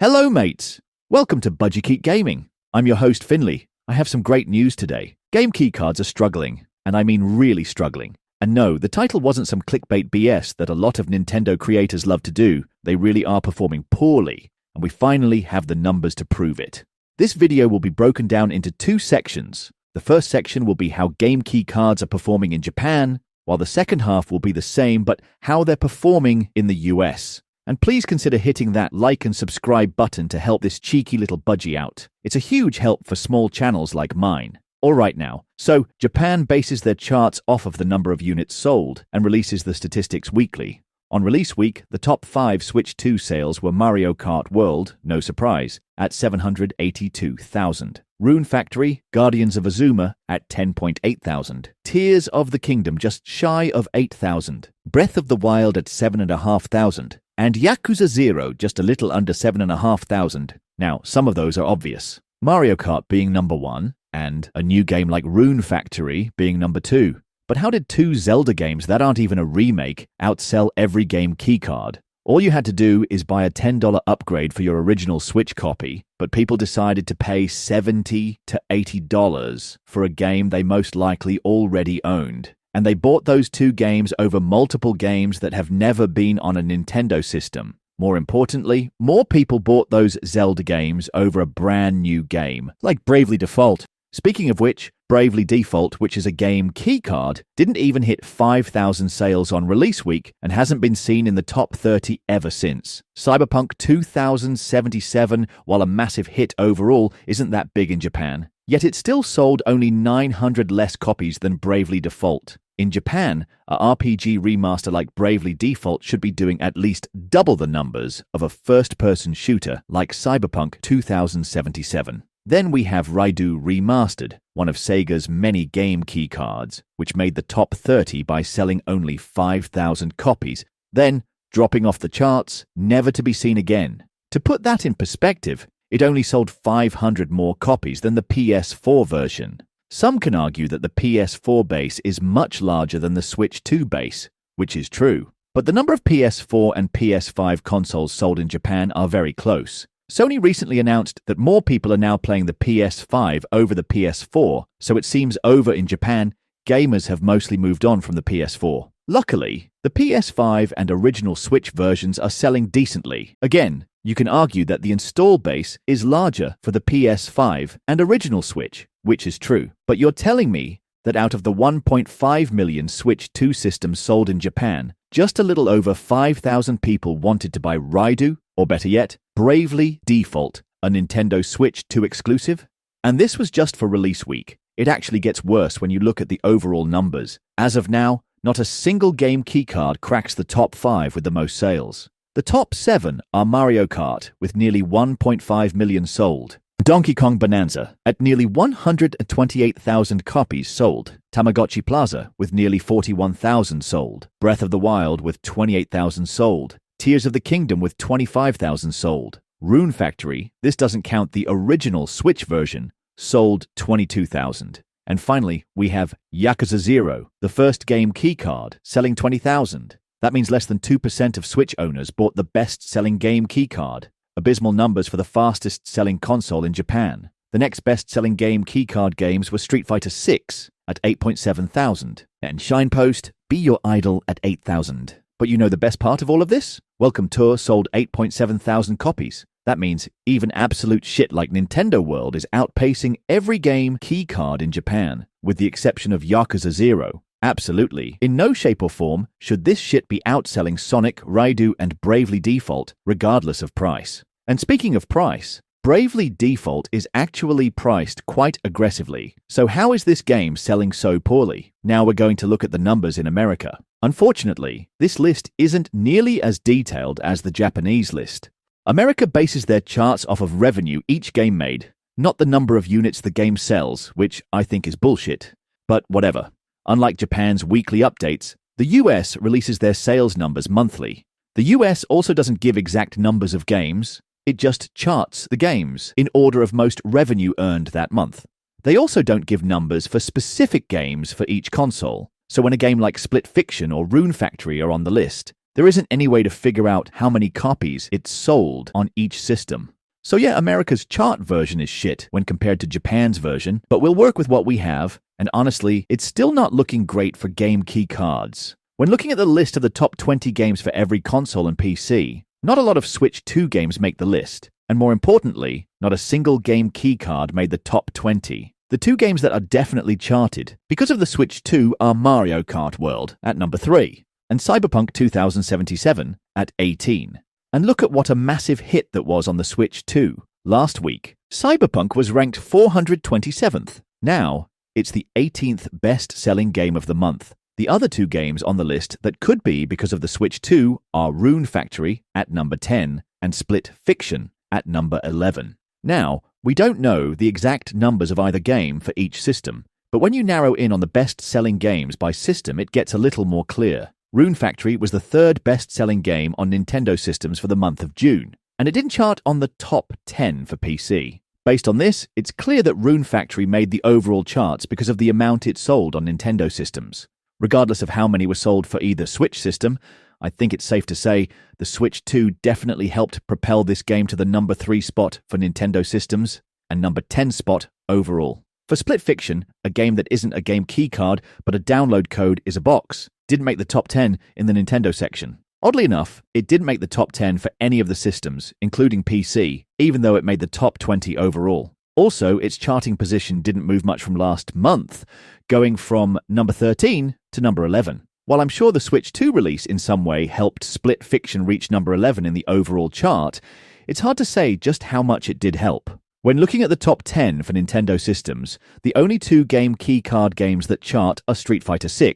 Hello, mates! Welcome to Budgie Gaming. I'm your host, Finley. I have some great news today. Game keycards are struggling, and I mean really struggling. And no, the title wasn't some clickbait BS that a lot of Nintendo creators love to do. They really are performing poorly, and we finally have the numbers to prove it. This video will be broken down into two sections. The first section will be how game keycards are performing in Japan, while the second half will be the same, but how they're performing in the US. And please consider hitting that like and subscribe button to help this cheeky little budgie out. It's a huge help for small channels like mine. Alright now, so Japan bases their charts off of the number of units sold and releases the statistics weekly. On release week, the top 5 Switch 2 sales were Mario Kart World, no surprise, at 782,000. Rune Factory, Guardians of Azuma at 10.8 thousand. Tears of the Kingdom just shy of 8,000. Breath of the Wild at 7,500. And Yakuza 0 just a little under 7,500. Now, some of those are obvious. Mario Kart being number 1, and a new game like Rune Factory being number 2. But how did 2 Zelda games that aren't even a remake outsell every game keycard? All you had to do is buy a $10 upgrade for your original Switch copy, but people decided to pay $70 to $80 for a game they most likely already owned. And they bought those 2 games over multiple games that have never been on a Nintendo system. More importantly, more people bought those Zelda games over a brand new game, like Bravely Default. Speaking of which, Bravely Default, which is a game keycard, didn't even hit 5,000 sales on release week and hasn't been seen in the top 30 ever since. Cyberpunk 2077, while a massive hit overall, isn't that big in Japan. Yet it still sold only 900 less copies than Bravely Default. In Japan, a RPG remaster like Bravely Default should be doing at least double the numbers of a first-person shooter like Cyberpunk 2077. Then we have Raidu Remastered, one of Sega's many game keycards, which made the top 30 by selling only 5,000 copies, then dropping off the charts, never to be seen again. To put that in perspective, it only sold 500 more copies than the PS4 version. Some can argue that the PS4 base is much larger than the Switch 2 base, which is true. But the number of PS4 and PS5 consoles sold in Japan are very close. Sony recently announced that more people are now playing the PS5 over the PS4, so it seems over in Japan, gamers have mostly moved on from the PS4. Luckily, the PS5 and original Switch versions are selling decently. Again, you can argue that the install base is larger for the PS5 and original Switch, which is true. But you're telling me that out of the 1.5 million Switch 2 systems sold in Japan, just a little over 5,000 people wanted to buy Raidu, or better yet, Bravely Default, a Nintendo Switch 2 exclusive? And this was just for release week. It actually gets worse when you look at the overall numbers. As of now, not a single game keycard cracks the top 5 with the most sales. The top 7 are Mario Kart, with nearly 1.5 million sold. Donkey Kong Bonanza, at nearly 128,000 copies sold. Tamagotchi Plaza, with nearly 41,000 sold. Breath of the Wild, with 28,000 sold. Tears of the Kingdom, with 25,000 sold. Rune Factory, this doesn't count the original Switch version, sold 22,000. And finally, we have Yakuza 0, the first game keycard, selling 20,000. That means less than 2% of Switch owners bought the best-selling game keycard. Abysmal numbers for the fastest-selling console in Japan. The next best-selling game keycard games were Street Fighter 6 at 8.7 thousand, and Shinepost, Be Your Idol at 8,000. But you know the best part of all of this? Welcome Tour sold 8.7 thousand copies. That means even absolute shit like Nintendo World is outpacing every game keycard in Japan, with the exception of Yakuza 0. Absolutely, in no shape or form should this shit be outselling Sonic, Raidu, and Bravely Default, regardless of price. And speaking of price, Bravely Default is actually priced quite aggressively. So how is this game selling so poorly? Now we're going to look at the numbers in America. Unfortunately, this list isn't nearly as detailed as the Japanese list. America bases their charts off of revenue each game made, not the number of units the game sells, which I think is bullshit. But whatever. Unlike Japan's weekly updates, the US releases their sales numbers monthly. The US also doesn't give exact numbers of games, it just charts the games in order of most revenue earned that month. They also don't give numbers for specific games for each console, so when a game like Split Fiction or Rune Factory are on the list, There isn't any way to figure out how many copies it's sold on each system. So yeah, America's chart version is shit when compared to Japan's version, but we'll work with what we have, and honestly, it's still not looking great for game key cards. When looking at the list of the top 20 games for every console and PC, not a lot of Switch 2 games make the list, and more importantly, not a single game key card made the top 20. The two games that are definitely charted because of the Switch 2 are Mario Kart World at number 3, and Cyberpunk 2077 at 18. And look at what a massive hit that was on the Switch 2. Last week, Cyberpunk was ranked 427th. Now, it's the 18th best-selling game of the month. The other two games on the list that could be because of the Switch 2 are Rune Factory at number 10 and Split Fiction at number 11. Now, we don't know the exact numbers of either game for each system, but when you narrow in on the best-selling games by system, it gets a little more clear. Rune Factory was the third best-selling game on Nintendo systems for the month of June, and it didn't chart on the top 10 for PC. Based on this, it's clear that Rune Factory made the overall charts because of the amount it sold on Nintendo systems. Regardless of how many were sold for either Switch system, I think it's safe to say the Switch 2 definitely helped propel this game to the number 3 spot for Nintendo systems and number 10 spot overall. For Split Fiction, a game that isn't a game keycard but a download code is a box, didn't make the top 10 in the Nintendo section. Oddly enough, it didn't make the top 10 for any of the systems, including PC, even though it made the top 20 overall. Also, its charting position didn't move much from last month, going from number 13 to number 11. While I'm sure the Switch 2 release in some way helped Split Fiction reach number 11 in the overall chart, it's hard to say just how much it did help. When looking at the top 10 for Nintendo systems, the only two game keycard games that chart are Street Fighter VI,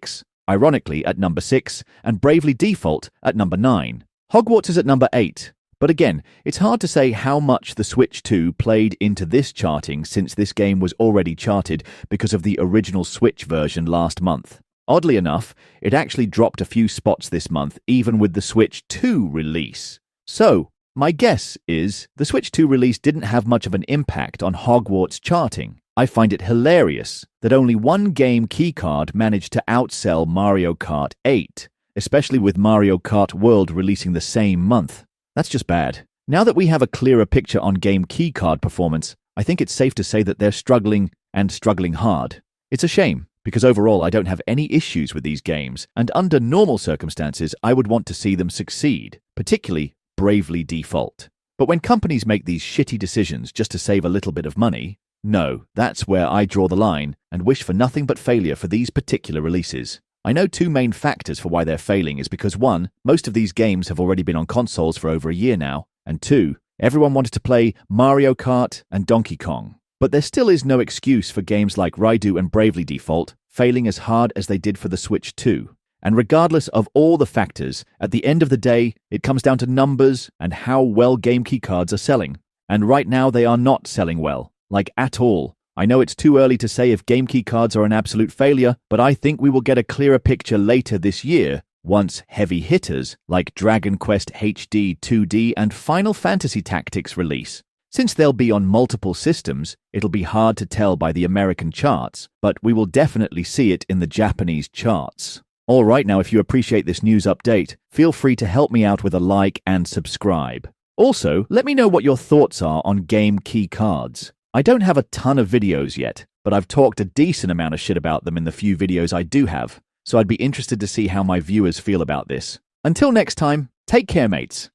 ironically at number 6, and Bravely Default at number 9. Hogwarts is at number 8, but again, it's hard to say how much the Switch 2 played into this charting since this game was already charted because of the original Switch version last month. Oddly enough, it actually dropped a few spots this month even with the Switch 2 release. So, my guess is the Switch 2 release didn't have much of an impact on Hogwarts charting. I find it hilarious that only one game keycard managed to outsell Mario Kart 8, especially with Mario Kart World releasing the same month. That's just bad. Now that we have a clearer picture on game keycard performance, I think it's safe to say that they're struggling, and struggling hard. It's a shame, because overall I don't have any issues with these games, and under normal circumstances I would want to see them succeed, particularly Bravely Default. But when companies make these shitty decisions just to save a little bit of money, no, that's where I draw the line and wish for nothing but failure for these particular releases. I know two main factors for why they're failing is because 1, most of these games have already been on consoles for over a year now, and 2, everyone wanted to play Mario Kart and Donkey Kong. But there still is no excuse for games like Raidu and Bravely Default failing as hard as they did for the Switch 2. And regardless of all the factors, at the end of the day, it comes down to numbers and how well game keycards are selling. And right now they are not selling well. Like at all. I know it's too early to say if game keycards are an absolute failure, but I think we will get a clearer picture later this year once heavy hitters like Dragon Quest HD 2D and Final Fantasy Tactics release. Since they'll be on multiple systems, it'll be hard to tell by the American charts, but we will definitely see it in the Japanese charts. All right, now if you appreciate this news update, feel free to help me out with a like and subscribe. Also, let me know what your thoughts are on game key cards. I don't have a ton of videos yet, but I've talked a decent amount of shit about them in the few videos I do have, so I'd be interested to see how my viewers feel about this. Until next time, take care, mates.